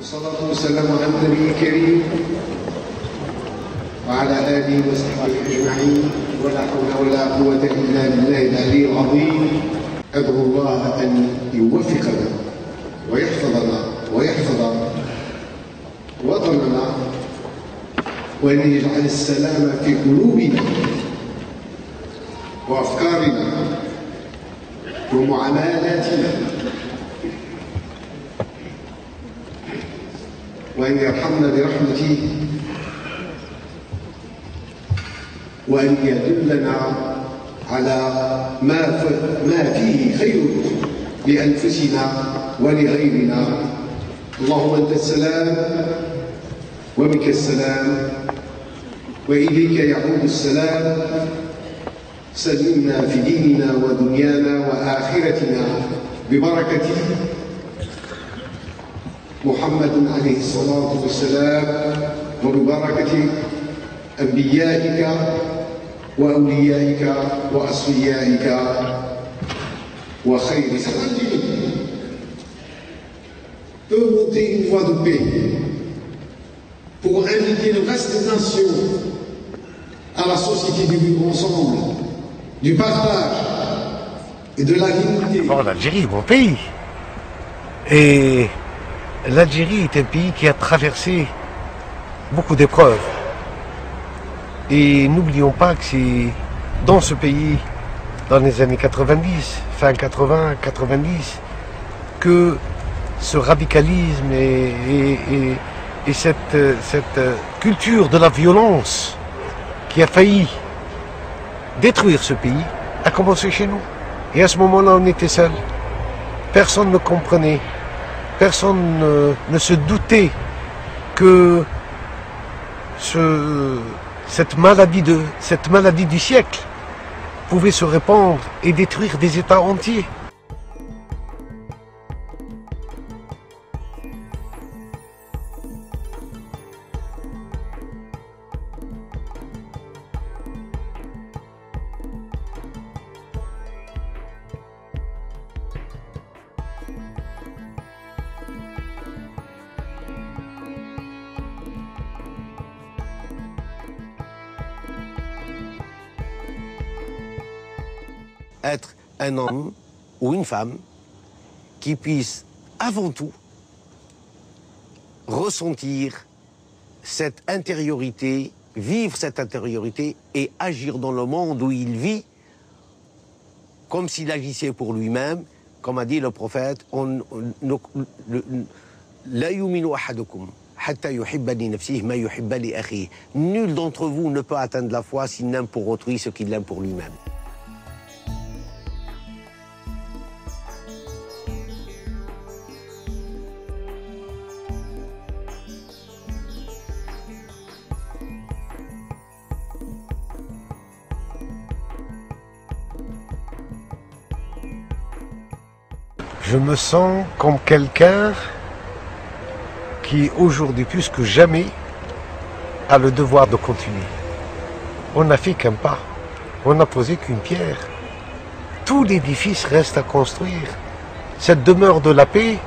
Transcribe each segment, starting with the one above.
والصلاة والسلام على النبي الكريم وعلى آله وصحبه أجمعين، ولا حول ولا قوة إلا بالله العلي العظيم. أدعو الله أن يوفقنا ويحفظنا ويحفظ وطننا، وأن يجعل السلام في قلوبنا وأفكارنا ومعاملاتنا، وأن يرحمنا برحمته، وأن يدلنا على ما فيه خير لأنفسنا ولغيرنا. اللهم أنت السلام وبك السلام وإليك يعود السلام. سلمنا في ديننا ودنيانا وآخرتنا ببركة محمد عليه الصلاة والسلام، وببركة أنبيائك وأوليائك وأصفيائك وخير خلقك. Peut monter une voie de paix pour inviter le reste des nations à la société du vivre ensemble, du partage et de la dignité. Bon, l'Algérie, mon pays. Et l'Algérie est un pays qui a traversé beaucoup d'épreuves. Et n'oublions pas que c'est dans ce pays, dans les années 90, fin 80, 90, que ce radicalisme et cette culture de la violence qui a failli détruire ce pays a commencé chez nous. Et à ce moment-là, on était seuls. Personne ne comprenait. Personne ne se doutait que cette maladie du siècle pouvait se répandre et détruire des États entiers. Être un homme ou une femme qui puisse avant tout ressentir cette intériorité, vivre cette intériorité et agir dans le monde où il vit comme s'il agissait pour lui-même. Comme a dit le prophète, La yuminu ahadukum hatta yuhibba li nafsihi ma yuhibba li akhihi. Nul d'entre vous ne peut atteindre la foi s'il n'aime pour autrui ce qu'il aime pour lui-même. Je me sens comme quelqu'un qui, aujourd'hui, plus que jamais, a le devoir de continuer. On n'a fait qu'un pas, on n'a posé qu'une pierre. Tout l'édifice reste à construire. Cette demeure de la paix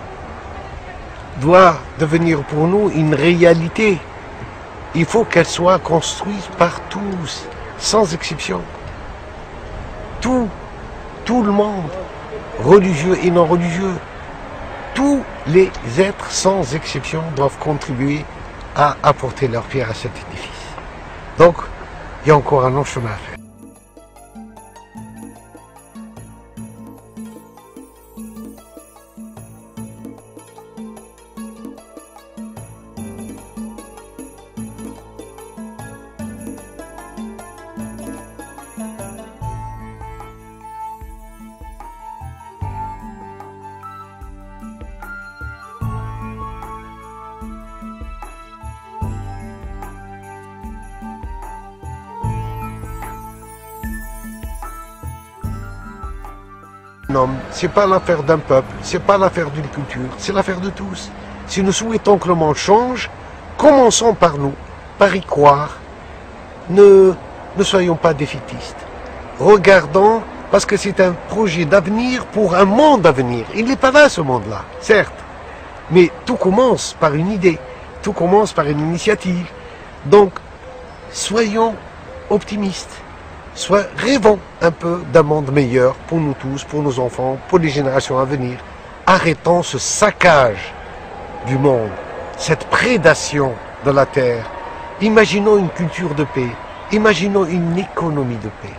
doit devenir pour nous une réalité. Il faut qu'elle soit construite par tous, sans exception. Tout le monde, religieux et non religieux, tous les êtres sans exception doivent contribuer à apporter leur pierre à cet édifice. Donc, il y a encore un long chemin à faire. C'est pas l'affaire d'un peuple, c'est pas l'affaire d'une culture, c'est l'affaire de tous. Si nous souhaitons que le monde change, commençons par nous, par y croire. Ne soyons pas défaitistes. Regardons, parce que c'est un projet d'avenir pour un monde à venir. Il n'est pas là ce monde-là, certes, Mais tout commence par une idée, tout commence par une initiative. Donc, soyons optimistes, rêvons un peu d'un monde meilleur pour nous tous, pour nos enfants, pour les générations à venir. Arrêtons ce saccage du monde, cette prédation de la terre. Imaginons une culture de paix, imaginons une économie de paix,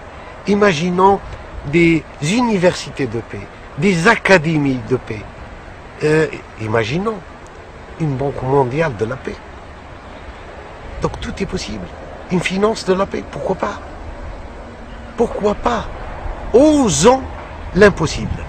imaginons des universités de paix, des académies de paix. Imaginons une banque mondiale de la paix. Donc tout est possible. Une finance de la paix, pourquoi pas? Pourquoi pas? Osons l'impossible.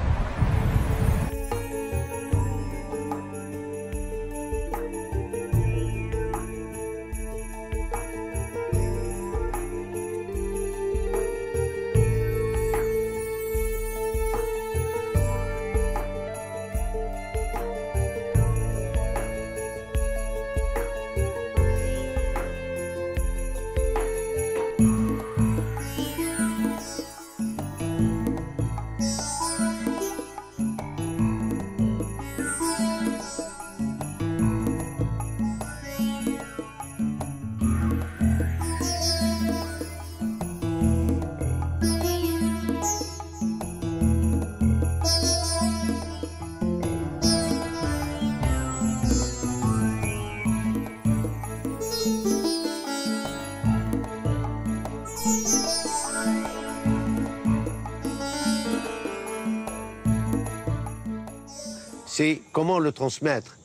C'est comment le transmettre.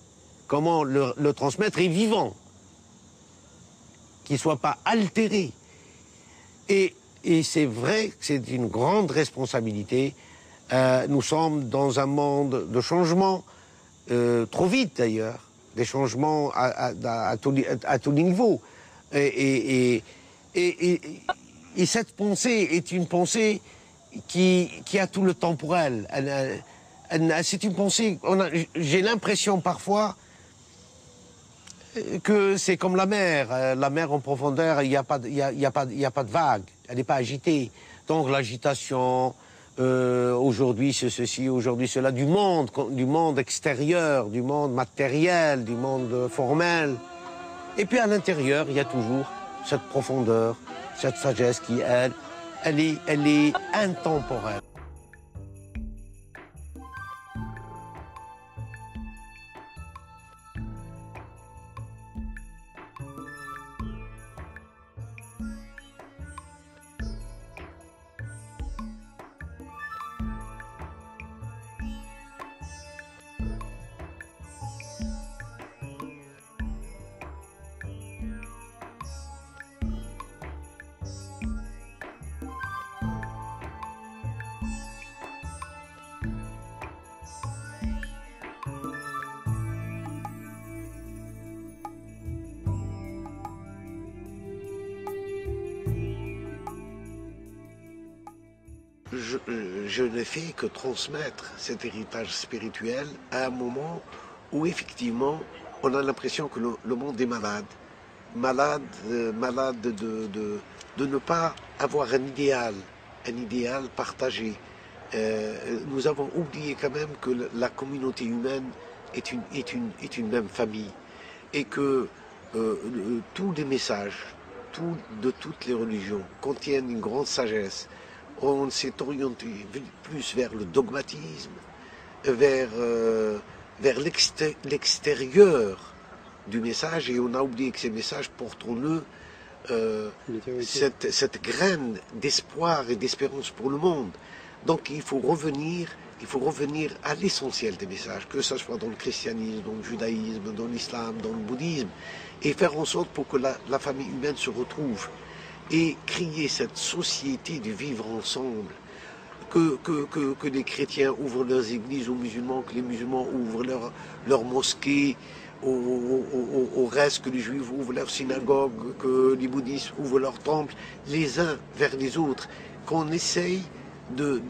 Comment le transmettre est vivant. Qu'il ne soit pas altéré. Et c'est vrai que c'est une grande responsabilité. Nous sommes dans un monde de changement, trop vite d'ailleurs, des changements à tous les niveaux. Et cette pensée est une pensée qui a tout le temps pour elle. C'est une pensée, j'ai l'impression parfois que c'est comme la mer. La mer en profondeur, il n'y a pas de vague, elle n'est pas agitée. Donc l'agitation, aujourd'hui c'est ceci, aujourd'hui cela, du monde extérieur, du monde matériel, du monde formel. Et puis à l'intérieur, il y a toujours cette profondeur, cette sagesse qui, elle est intemporelle. Je ne fais que transmettre cet héritage spirituel à un moment où effectivement on a l'impression que le monde est malade. Malade de ne pas avoir un idéal partagé. Nous avons oublié quand même que la communauté humaine est une même famille et que tous les messages de toutes les religions contiennent une grande sagesse. On s'est orienté plus vers le dogmatisme, vers l'extérieur du message, et on a oublié que ces messages portent en eux cette graine d'espoir et d'espérance pour le monde. Donc il faut revenir à l'essentiel des messages, que ce soit dans le christianisme, dans le judaïsme, dans l'islam, dans le bouddhisme, et faire en sorte pour que la famille humaine se retrouve et créer cette société de vivre ensemble, que les chrétiens ouvrent leurs églises aux musulmans, que les musulmans ouvrent leurs mosquées au reste, que les juifs ouvrent leurs synagogues, que les bouddhistes ouvrent leurs temples, les uns vers les autres, qu'on essaye de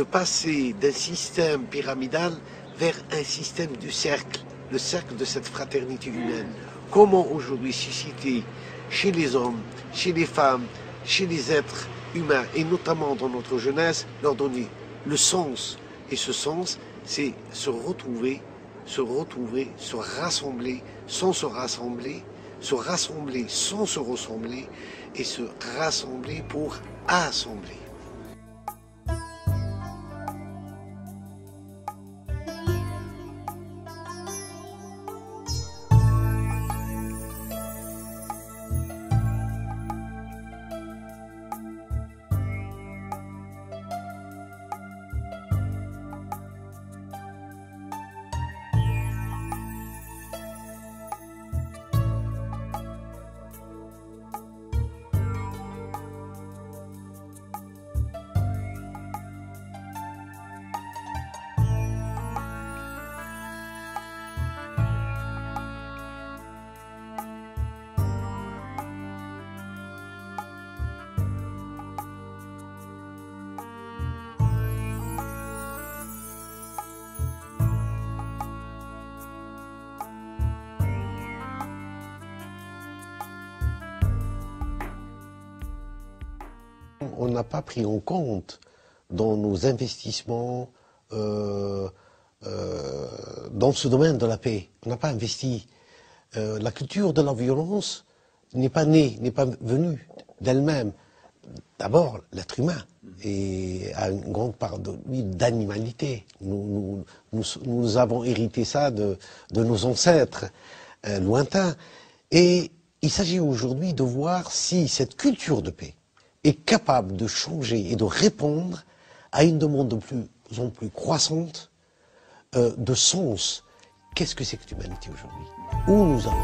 passer d'un système pyramidal vers un système du cercle, le cercle de cette fraternité humaine. Comment aujourd'hui susciter chez les hommes, chez les femmes, chez les êtres humains, et notamment dans notre jeunesse, leur donner le sens. Et ce sens, c'est se retrouver se retrouver, se rassembler sans se rassembler sans se ressembler et se rassembler pour assembler. On n'a pas pris en compte dans nos investissements dans ce domaine de la paix. On n'a pas investi. La culture de la violence n'est pas née, n'est pas venue d'elle-même. D'abord, l'être humain a une grande part d'animalité. Nous avons hérité ça de nos ancêtres lointains. Et il s'agit aujourd'hui de voir si cette culture de paix est capable de changer et de répondre à une demande de plus en plus croissante de sens. Qu'est-ce que c'est que l'humanité aujourd'hui? Où nous allons?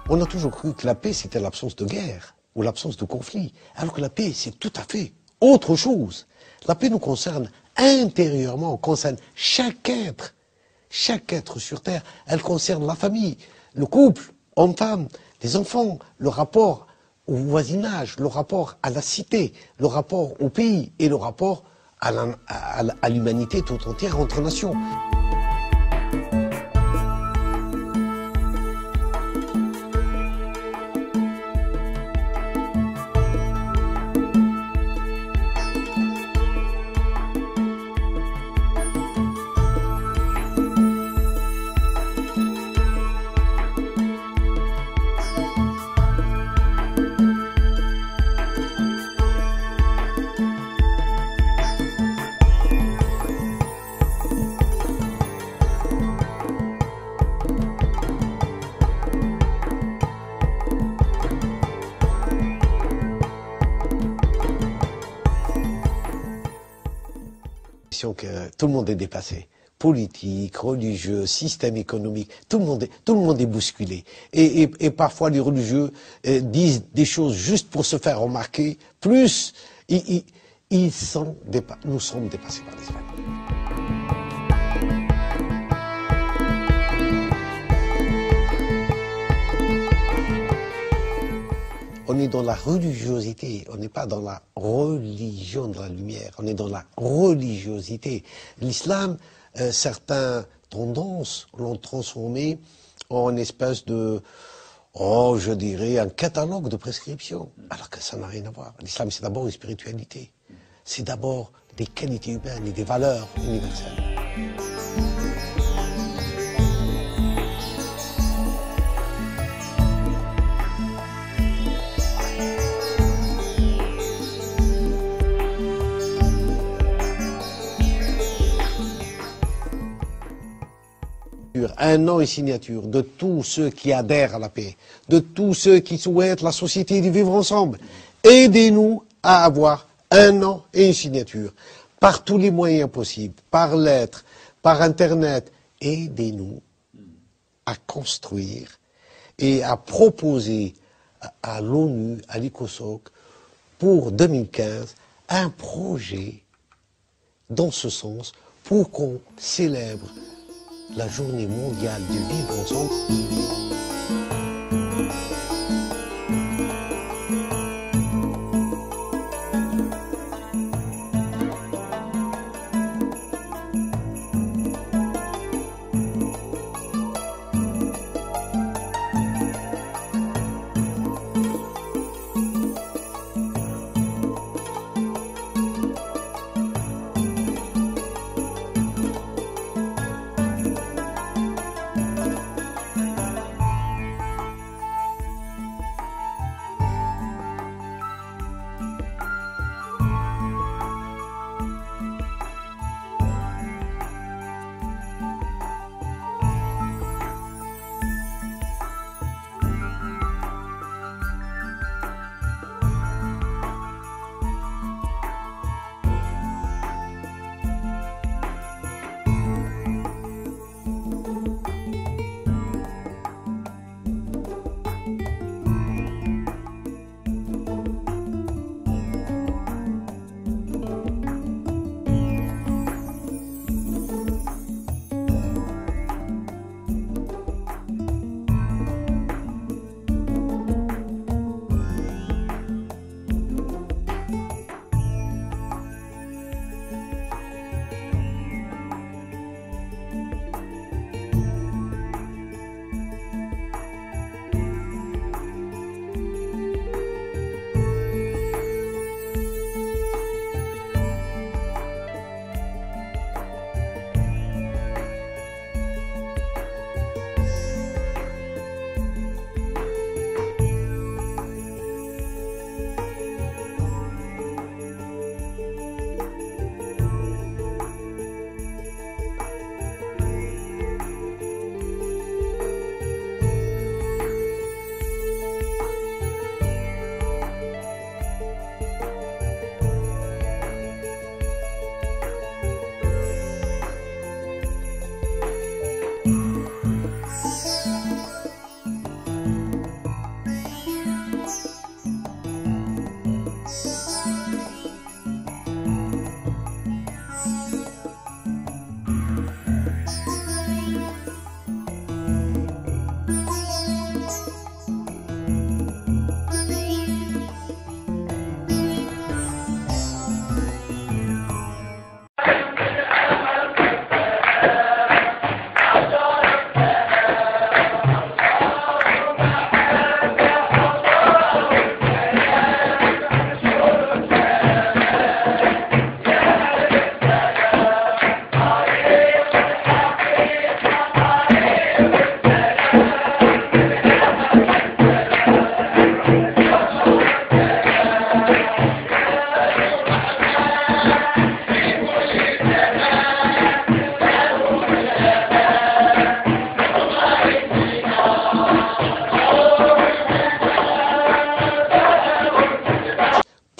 On a toujours cru que la paix, c'était l'absence de guerre ou l'absence de conflit, alors que la paix, c'est tout à fait autre chose. La paix nous concerne intérieurement, concerne chaque être sur Terre. Elle concerne la famille, le couple, homme-femme, les enfants, le rapport au voisinage, le rapport à la cité, le rapport au pays et le rapport à l'humanité tout entière entre nations. Que tout le monde est dépassé. Politique, religieux, système économique, tout le monde est bousculé. Et parfois les religieux disent des choses juste pour se faire remarquer, plus nous sommes dépassés par l'islam. On est dans la religiosité, on n'est pas dans la religion de la lumière, on est dans la religiosité. L'islam, certaines tendances l'ont transformé en une espèce de, je dirais, un catalogue de prescriptions, alors que ça n'a rien à voir. L'islam, c'est d'abord une spiritualité, c'est d'abord des qualités humaines et des valeurs universelles. Un an et signature de tous ceux qui adhèrent à la paix, de tous ceux qui souhaitent la société de vivre ensemble. Aidez-nous à avoir un an et une signature, par tous les moyens possibles, par lettre, par Internet. Aidez-nous à construire et à proposer à l'ONU, à l'ICOSOC, pour 2015, un projet dans ce sens pour qu'on célèbre la journée mondiale du vivre ensemble.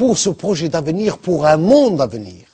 pour ce projet d'avenir, pour un monde à venir.